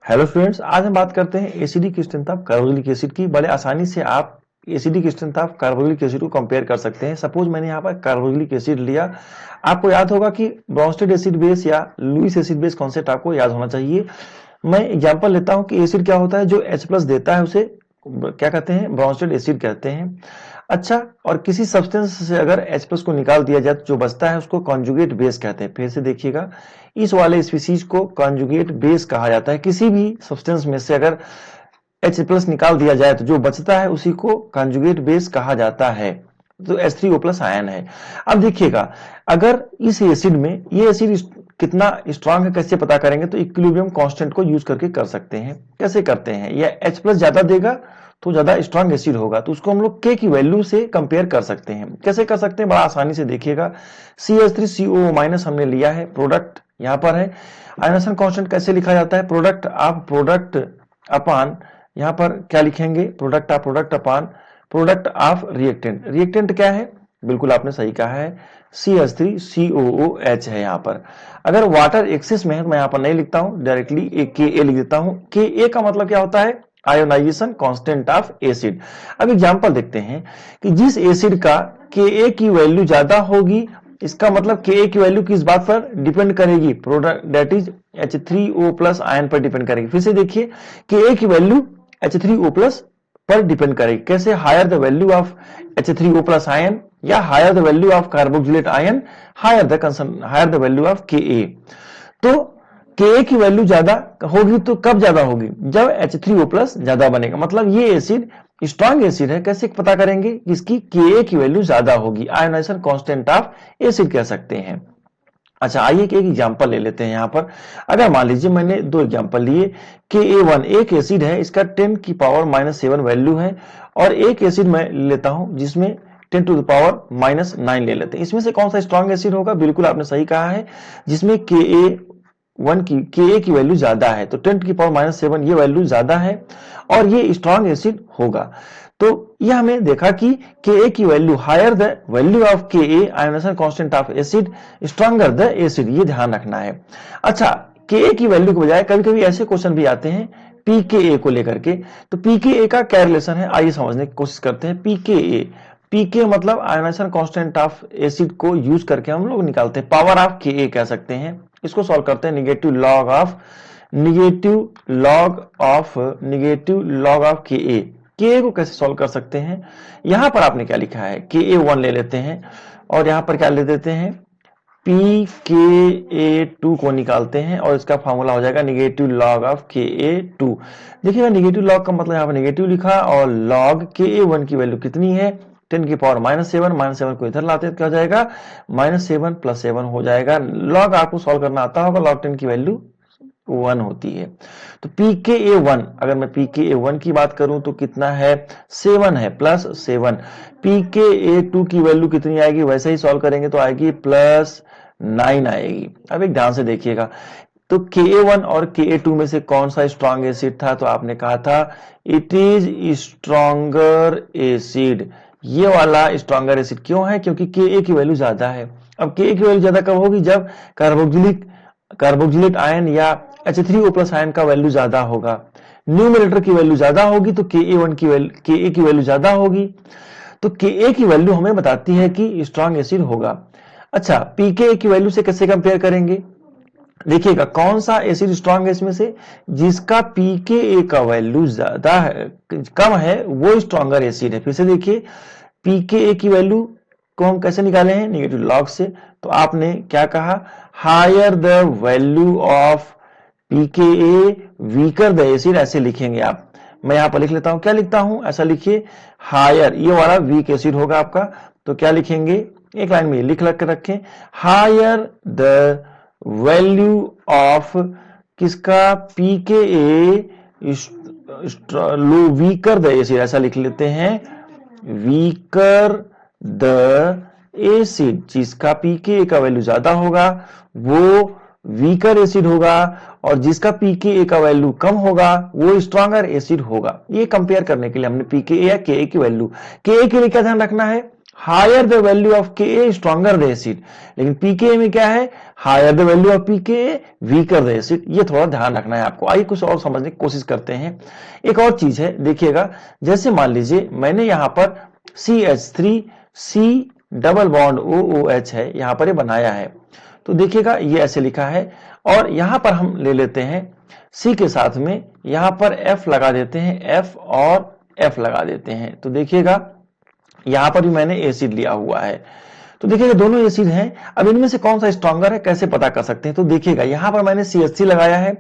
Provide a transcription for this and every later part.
Hello students, आज हम बात करते हैं एसिडिक की स्ट्रेंथ ऑफ कार्बोक्सिलिक एसिड की। बड़े आसानी से आप एसिडिक की स्ट्रेंथ ऑफ कार्बोक्सिलिक एसिड को कंपेयर कर सकते हैं। सपोज मैंने यहाँ पर कार्बोक्सिलिक एसिड लिया। आपको याद होगा कि ब्रोंस्टेड एसिड बेस या लुईस एसिड बेस कॉन्सेप्ट आपको याद होना चाहिए। मैं एग्जांपल लेता हूँ कि एसिड क्या होता है, जो H+ देता है उसे क्या कहते हैं, ब्रोंस्टेड एसिड कहते हैं। अच्छा, और किसी सब्सटेंस से अगर H+ को निकाल दिया जाए तो जो बचता है उसको कॉन्जुगेट बेस कहते हैं। फिर से देखिएगा, इस वाले स्पीसीज को कॉन्जुगेट बेस कहा जाता है। किसी भी सब्सटेंस में से अगर H+ निकाल दिया जाए तो जो बचता है उसी को कॉन्जुगेट बेस कहा जाता है। तो H3O+ आयन है। अब देखिएगा, अगर इस एसिड में ये एसिड कितना स्ट्रांग है कैसे पता करेंगे, तो इक्विलिब्रियम कांस्टेंट को यूज करके कर सकते हैं। कैसे करते हैं, या H+ ज्यादा देगा तो ज्यादा स्ट्रांग एसिड होगा, तो उसको हम लोग K की वैल्यू से कंपेयर कर सकते हैं। कैसे कर सकते हैं, बड़ा आसानी से देखिएगा। CH3COO- हमने लिया है, प्रोडक्ट यहाँ पर है। आयनेशन कांस्टेंट कैसे लिखा जाता है, प्रोडक्ट अपान यहाँ पर क्या लिखेंगे, product upon product of reactant. Reactant क्या है, बिल्कुल आपने सही कहा है, CH3COOH है यहाँ पर। अगर वाटर एक्सेस में है तो मैं यहाँ पर नहीं लिखता हूँ, डायरेक्टली Ka लिख देता हूँ। Ka का मतलब क्या होता है, आयोनाइजेशन कांस्टेंट ऑफ एसिड। अब एग्जांपल देखते हैं कि जिस एसिड का Ka की वैल्यू ज्यादा होगी, इसका मतलब Ka की वैल्यू किस बात पर डिपेंड करेगी, product that is H3O+ ion पर डिपेंड करेगी। फिर से देखिए, Ka की वैल्यू H3O+ पर डिपेंड करेगी। कैसे, higher the value of H3O+ ion या higher the value of carboxylate ion, higher the value of Ka। तो Ka की वैल्यू ज्यादा होगी तो कब ज्यादा होगी, जब H3O+ ज्यादा बनेगा, मतलब ये एसिड स्ट्रॉन्ग एसिड है। कैसे पता करेंगे, इसकी Ka की वैल्यू ज्यादा होगी, आयोनाइजेशन कांस्टेंट ऑफ एसिड कह सकते हैं। अच्छा, आइए एक एग्जांपल ले लेते हैं। यहाँ पर अगर मान लीजिए मैंने दो एग्जांपल लिए, Ka1 एक एसिड है, इसका 10⁻⁷ वैल्यू है, और एक एसिड मैं लेता हूं जिसमें 10⁻⁹ ले लेते हैं। इसमें से कौन सा स्ट्रॉन्ग एसिड होगा, बिल्कुल आपने सही कहा है, जिसमें Ka की वैल्यू ज्यादा है, तो 10⁻⁷ ये वैल्यू ज्यादा है और ये स्ट्रॉन्ग एसिड होगा। तो ये हमें देखा कि Ka की value higher the value of Ka, ionization constant of acid stronger the acid, ये ध्यान रखना है। अच्छा, Ka की वैल्यू के बजाय कभी कभी ऐसे क्वेश्चन भी आते हैं pKa को लेकर के, तो pKa का क्या रिलेशन है, आइए समझने की कोशिश करते हैं। pK मतलब आयोनाइजेशन कांस्टेंट ऑफ एसिड को यूज करके हम लोग निकालते हैं, पावर ऑफ Ka कह सकते हैं। इसको सॉल्व करते हैं, निगेटिव लॉग ऑफ Ka को कैसे सॉल्व कर सकते हैं। यहां पर आपने क्या लिखा है, Ka1 ले लेते हैं और यहां पर क्या ले देते हैं, pKa2 को निकालते हैं और इसका फॉर्मूला हो जाएगा निगेटिव लॉग ऑफ Ka2। देखिएगा, निगेटिव लॉग का मतलब यहाँ पर निगेटिव लिखा और लॉग Ka1 की वैल्यू कितनी है, 10⁻⁷ को इधर लाते हैं तो क्या हो जाएगा, -7 + 7 हो जाएगा। लॉग आपको सॉल्व करना आता होगा, log 10 की वैल्यू 1 होती है। तो pKa1, अगर मैं pKa1 की बात करूं तो कितना है, 7 है, +7। pKa2 की वैल्यू कितनी आएगी, वैसे ही सॉल्व करेंगे तो आएगी +9 आएगी। अब एक ध्यान से देखिएगा, तो Ka1 और Ka2 में से कौन सा स्ट्रॉन्ग एसिड था, तो आपने कहा था इट इज स्ट्रॉन्गर एसिड। ये वाला स्ट्रॉन्गर एसिड क्यों है, क्योंकि Ka की वैल्यू ज्यादा है। अब Ka की वैल्यू ज्यादा कब होगी, जब कार्बोक्सिलिक आयन या H3O+ आयन का वैल्यू ज्यादा होगा, न्यूमरेटर की वैल्यू ज्यादा होगी तो Ka की वैल्यू ज्यादा होगी। तो Ka की वैल्यू हमें बताती है कि स्ट्रॉन्ग एसिड होगा। अच्छा, pKa की वैल्यू से कैसे कंपेयर करेंगे, देखिएगा कौन सा एसिड स्ट्रॉन्ग है इसमें से, जिसका pKa का वैल्यू ज्यादा है, कम है, वो स्ट्रॉन्गर एसिड है। फिर से देखिए, pKa की वैल्यू को हम कैसे निकाले हैं, निगेटिव लॉग से। तो आपने क्या कहा, higher the value of pKa weaker the acid, ऐसे लिखेंगे आप। मैं यहां पर लिख लेता हूं, क्या लिखता हूं, ऐसा लिखिए, हायर, ये वाला वीक एसिड होगा आपका, तो क्या लिखेंगे, एक लाइन में लिख कर रखें, हायर द वैल्यू ऑफ किसका, pKa low weaker the acid, ऐसा लिख लेते हैं, वीकर द एसिड, जिसका pKa का वैल्यू ज्यादा होगा वो वीकर एसिड होगा, और जिसका pKa का वैल्यू कम होगा वो स्ट्रॉन्गर एसिड होगा। ये कंपेयर करने के लिए हमने pKa या Ka की वैल्यू, Ka के लिए क्या ध्यान रखना है, higher the value of K stronger the acid, लेकिन पीके में क्या है, higher the value of pK weaker the acid. ये थोड़ा ध्यान रखना है आपको। आइए कुछ और समझने की कोशिश करते हैं। एक और चीज है, देखिएगा, जैसे मान लीजिए मैंने यहां पर CH3 C double bond OOH है, यहां पर ये बनाया है, तो देखिएगा ये ऐसे लिखा है, और यहां पर हम ले लेते हैं C के साथ में यहां पर F लगा देते हैं, F और F लगा देते हैं, तो देखिएगा यहां पर भी मैंने एसिड लिया हुआ है, तो देखिएगा दोनों एसिड हैं। अब इनमें से कौन सा स्ट्रॉन्गर है कैसे पता कर सकते हैं, तो देखिएगा यहां पर मैंने CH3 लगाया है,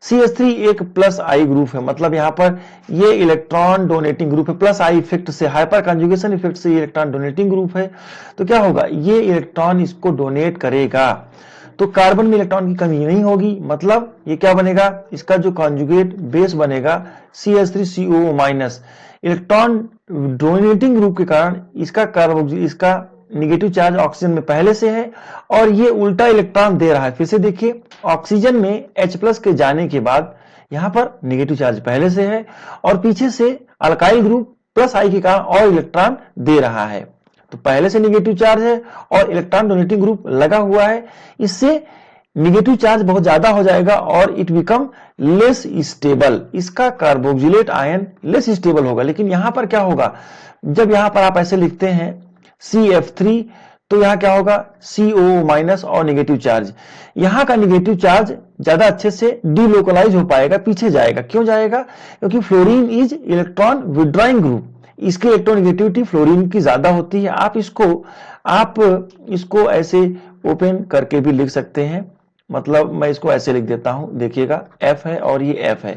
CH3 एक प्लस आई ग्रुप है, मतलब यहां पर ये इलेक्ट्रॉन डोनेटिंग ग्रुप है, प्लस आई इफेक्ट से, हाइपर कंजुगेशन इफेक्ट से ये इलेक्ट्रॉन डोनेटिंग ग्रुप है, तो क्या होगा, ये इलेक्ट्रॉन इसको डोनेट करेगा, तो कार्बन में इलेक्ट्रॉन की कमी नहीं होगी, मतलब ये क्या बनेगा, इसका जो कॉन्जुगेट बेस बनेगा CH3COO-, इलेक्ट्रॉन डोनेटिंग ग्रुप के कारण इसका निगेटिव चार्ज ऑक्सीजन में पहले से है, और ये उल्टा इलेक्ट्रॉन दे रहा है। फिर से देखिए, ऑक्सीजन में H+ के जाने के बाद यहां पर निगेटिव चार्ज पहले से है, और पीछे से अल्काइल ग्रुप प्लस आई के कारण और इलेक्ट्रॉन दे रहा है, तो पहले से निगेटिव चार्ज है और इलेक्ट्रॉन डोनेटिंग ग्रुप लगा हुआ है, इससे निगेटिव चार्ज बहुत ज्यादा हो जाएगा और इट बिकम लेस स्टेबल, इसका कार्बोक्सिलेट आयन लेस स्टेबल होगा। लेकिन यहां पर क्या होगा, जब यहां पर आप ऐसे लिखते हैं CF3, तो यहां क्या होगा, COO- और निगेटिव चार्ज, यहां का निगेटिव चार्ज ज्यादा अच्छे से डीलोकलाइज हो पाएगा, पीछे जाएगा। क्यों जाएगा, क्योंकि fluorine is electron withdrawing group, इसकी इलेक्ट्रोनेगेटिविटी फ्लोरीन की ज्यादा होती है। आप इसको ऐसे ओपन करके भी लिख सकते हैं, मतलब मैं इसको ऐसे लिख देता हूं, देखिएगा F है और ये F है।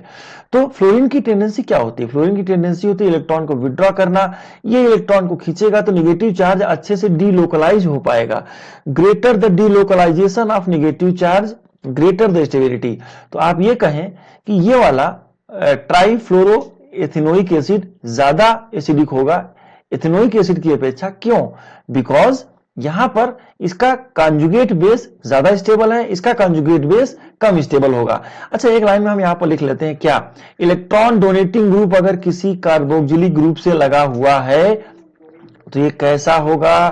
तो फ्लोरीन की टेंडेंसी क्या होती है, फ्लोरीन की टेंडेंसी होती है इलेक्ट्रॉन को विड्रॉ करना, ये इलेक्ट्रॉन को खींचेगा तो निगेटिव चार्ज अच्छे से डीलोकलाइज हो पाएगा। Greater the delocalization of negative charge greater the stability, तो आप ये कहें कि ये वाला ट्राईफ्लोरो एथेनोइक एसिड ज्यादा एसिडिक होगा एथेनोइक एसिड की अपेक्षा। क्यों, बिकॉज यहां पर इसका कॉन्जुगेट बेस ज्यादा स्टेबल है, इसका कॉन्जुगेट बेस कम स्टेबल होगा। अच्छा, एक लाइन में हम यहां पर लिख लेते हैं, क्या इलेक्ट्रॉन डोनेटिंग ग्रुप अगर किसी कार्बोक्सिलिक ग्रुप से लगा हुआ है तो ये कैसा होगा,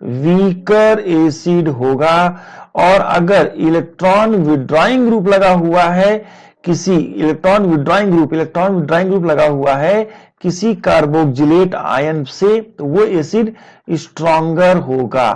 वीकर एसिड होगा, और अगर इलेक्ट्रॉन विड्रॉइंग ग्रुप लगा हुआ है किसी इलेक्ट्रॉन विड्रॉइंग ग्रुप लगा हुआ है किसी कार्बोक्सिलेट आयन से, तो वो एसिड स्ट्रॉन्गर होगा।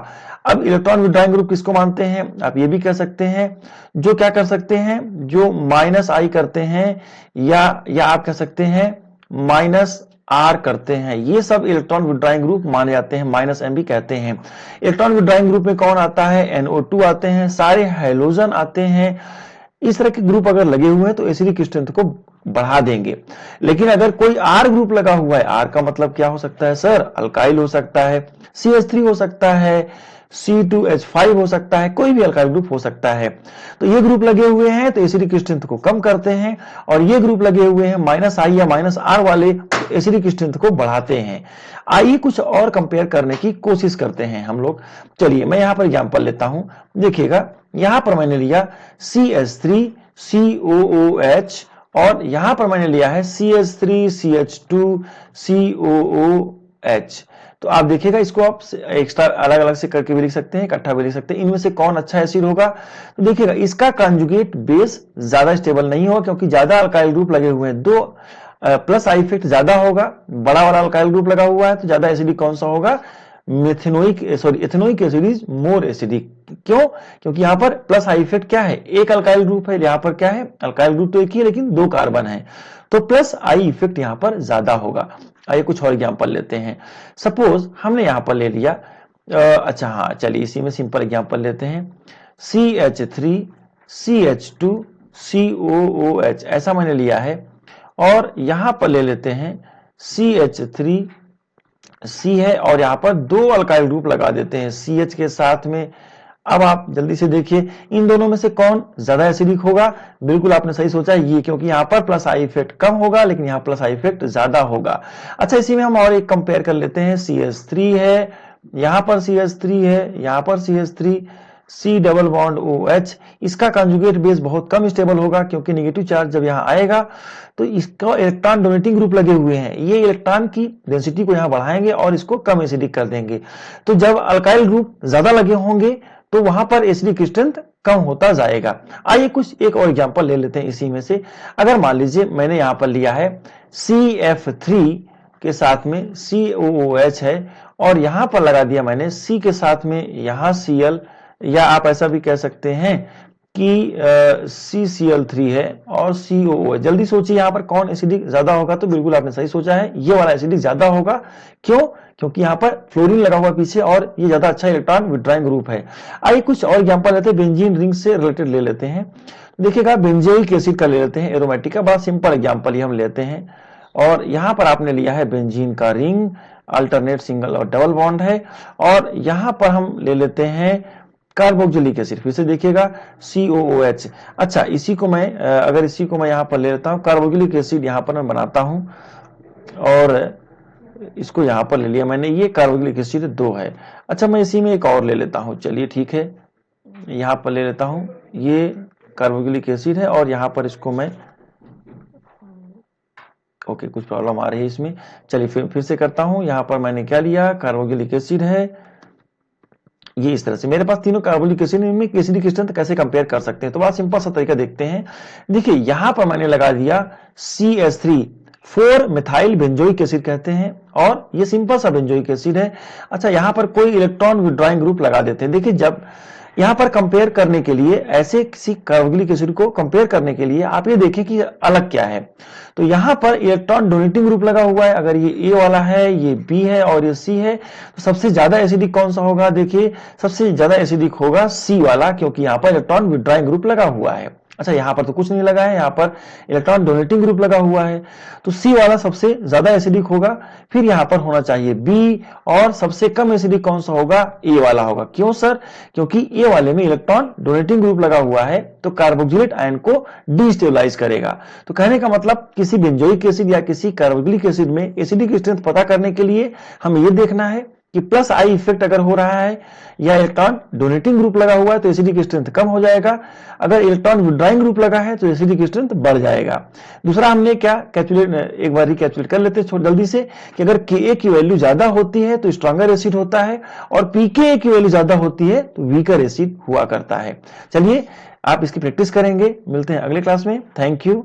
अब इलेक्ट्रॉन विड्रॉइंग ग्रुप किसको मानते हैं, आप ये भी कह सकते हैं, जो क्या कर सकते हैं, जो -I करते हैं, या आप कह सकते हैं -R करते हैं, ये सब इलेक्ट्रॉन विड्रॉइंग ग्रुप माने जाते हैं, -M भी कहते हैं। इलेक्ट्रॉन विड्रॉइंग ग्रुप में कौन आता है, NO2 आते हैं, सारे हैलोजन आते हैं। इस तरह के ग्रुप अगर लगे हुए हैं तो एसिडिक स्ट्रेंथ को बढ़ा देंगे। लेकिन अगर कोई R ग्रुप लगा हुआ है, R का मतलब क्या हो सकता है सर, अल्काइल हो सकता है, CH3 हो सकता है, C2H5 हो सकता है, कोई भी अल्काइल ग्रुप हो सकता है। तो ये ग्रुप लगे हुए हैं तो एसिडिक स्ट्रेंथ को कम करते हैं, और ये ग्रुप लगे हुए हैं -I या -R वाले एसिडिक स्ट्रेंथ को बढ़ाते हैं। आइए कुछ और कंपेयर करने की कोशिश करते हैं हम लोग। चलिए मैं यहां पर एग्जांपल लेता हूं, देखिएगा यहां पर मैंने लिया CH3 COOH, और यहां पर मैंने लिया है CH3 CH2 COOH। तो आप देखिएगा, इसको आप एक्स्ट्रा अलग अलग से करके भी लिख सकते हैं, इकट्ठा भी लिख सकते हैं। इनमें से कौन अच्छा एसिड होगा, तो देखिएगा इसका कॉन्जुगेट बेस ज्यादा स्टेबल नहीं होगा, क्योंकि ज्यादा अल्काइल ग्रुप लगे हुए हैं, दो प्लस आई इफेक्ट ज्यादा होगा, बड़ा वाला अल्काइल ग्रुप लगा हुआ है, तो ज्यादा एसिडिक कौन सा होगा, ethanoic acid is more acidic. क्यों, क्योंकि यहां पर प्लस आई इफेक्ट क्या है, एक अल्काइल ग्रुप है, यहां पर क्या है, अल्काइल ग्रुप तो एक ही है लेकिन 2 कार्बन है, तो प्लस आई इफेक्ट यहां पर ज्यादा होगा। आइए कुछ और एग्जांपल लेते हैं। सपोज हमने यहां पर ले लिया, अच्छा हाँ चलिए इसी में सिंपल एग्जांपल लेते हैं, CH3 CH2 COOH ऐसा मैंने लिया है, और यहां पर ले लेते हैं CH3 C है, और यहां पर 2 अल्काइल ग्रुप लगा देते हैं CH के साथ में। अब आप जल्दी से देखिए इन दोनों में से कौन ज्यादा एसिडिक होगा, बिल्कुल आपने सही सोचा ये, क्योंकि यहां पर प्लस आई इफेक्ट कम होगा लेकिन यहां प्लस आई इफेक्ट ज्यादा होगा। अच्छा, इसी में हम और एक कंपेयर कर लेते हैं, CH3 है, यहां पर CH3 है, यहां पर CH3 C double bond OH, इसका कंजुगेट बेस बहुत कम स्टेबल होगा क्योंकि नेगेटिव चार्ज जब यहाँ आएगा तो इसका इलेक्ट्रॉन डोनेटिंग ग्रुप लगे हुए हैं, ये इलेक्ट्रॉन की डेंसिटी को यहाँ बढ़ाएंगे और इसको कम एसिडिक कर देंगे। तो जब अल्काइल ग्रुप ज्यादा लगे होंगे तो वहां पर एसिडिक स्ट्रेंथ कम होता जाएगा। आइए कुछ एक और एग्जांपल ले लेते हैं इसी में से। अगर मान लीजिए मैंने यहाँ पर लिया है CF3 के साथ में COOH है और यहां पर लगा दिया मैंने C के साथ में यहां Cl, या आप ऐसा भी कह सकते हैं कि CCl3 है और COOH। जल्दी सोचिए यहां पर कौन एसिडिक ज्यादा होगा, तो बिल्कुल आपने सही सोचा है, ये वाला एसिडिक ज्यादा होगा। क्यों? क्योंकि यहाँ पर फ्लोरीन लगा हुआ पीछे और ये ज्यादा अच्छा इलेक्ट्रॉन विड्रॉइंग ग्रुप है। आइए कुछ और एग्जांपल लेते हैं, बेंजीन रिंग से रिलेटेड ले लेते हैं। देखिएगा बेंजोइक एसिड का ले लेते हैं, एरोमेटिक का, बड़ा सिंपल एग्जांपल ही हम लेते हैं। और यहां पर आपने लिया है बेंजीन का रिंग, अल्टरनेट सिंगल और डबल बॉन्ड है। और यहां पर हम ले लेते हैं कार्बोक्सिलिक एसिड, फिर से देखिएगा COOH। अच्छा, इसी को मैं अगर इसी को मैं यहां पर ले लेता हूं, कार्बोक्सिलिक एसिड यहां पर मैं बनाता हूं और इसको यहां पर ले लिया मैंने, ये कार्बोक्सिलिक एसिड 2 है। अच्छा, मैं इसी में एक और ले लेता हूं, चलिए ठीक है, यहां पर ले लेता हूं, ये कार्बोक्सिलिक एसिड है और यहां पर इसको मैं ओके कुछ प्रॉब्लम आ रही है इसमें, चलिए फिर से करता हूं। यहां पर मैंने क्या लिया, कार्बोक्सिलिक एसिड है, ये इस तरह से मेरे पास तीनों कार्बोक्सिलिक एसिड, इनमें एसिडिक स्ट्रेंथ कैसे कंपेयर कर सकते हैं, तो बड़ा सिंपल सा तरीका देखते हैं। देखिए यहां पर मैंने लगा दिया CH3, 4 मिथाइल बेंजोइक एसिड कहते हैं, और ये सिंपल सा बेंजोइक एसिड है। अच्छा, यहां पर कोई इलेक्ट्रॉन विड्रॉइंग ग्रुप लगा देते हैं। देखिए जब यहां पर कंपेयर करने के लिए, ऐसे किसी कार्बोक्सिलिक एसिड को कंपेयर करने के लिए आप ये देखें कि अलग क्या है। तो यहां पर इलेक्ट्रॉन डोनेटिंग ग्रुप लगा हुआ है, अगर ये A वाला है, ये B है और ये C है, तो सबसे ज्यादा एसिडिक कौन सा होगा? देखिए सबसे ज्यादा एसिडिक होगा C वाला, क्योंकि यहां पर इलेक्ट्रॉन विड्रॉइंग ग्रुप लगा हुआ है। अच्छा, यहां पर तो कुछ नहीं लगा है, यहां पर इलेक्ट्रॉन डोनेटिंग ग्रुप लगा हुआ है, तो C वाला सबसे ज्यादा एसिडिक होगा। फिर यहां पर होना चाहिए B, और सबसे कम एसिडिक कौन सा होगा? A वाला होगा। क्यों सर? क्योंकि A वाले में इलेक्ट्रॉन डोनेटिंग ग्रुप लगा हुआ है, तो कार्बोक्सिलेट आयन को डिस्टेबलाइज करेगा। तो कहने का मतलब किसी बेंजोइक एसिड या किसी कार्बोक्सिलिक एसिड में एसिडिक स्ट्रेंथ पता करने के लिए हमें यह देखना है कि प्लस आई इफेक्ट अगर हो रहा है या इलेक्ट्रॉन डोनेटिंग ग्रुप लगा हुआ है तो एसिडिक स्ट्रेंथ कम हो जाएगा, अगर इलेक्ट्रॉन विड्रॉइंग ग्रुप लगा है तो एसिडिक स्ट्रेंथ बढ़ जाएगा। दूसरा हमने क्या कैलकुलेट, एक बार रिकैप्चुलेट कर लेते हैं जल्दी से, कि अगर Ka की वैल्यू ज्यादा होती है तो स्ट्रॉन्गर एसिड होता है, और Pka की वैल्यू ज्यादा होती है तो वीकर एसिड हुआ करता है। चलिए आप इसकी प्रैक्टिस करेंगे, मिलते हैं अगले क्लास में। Thank you.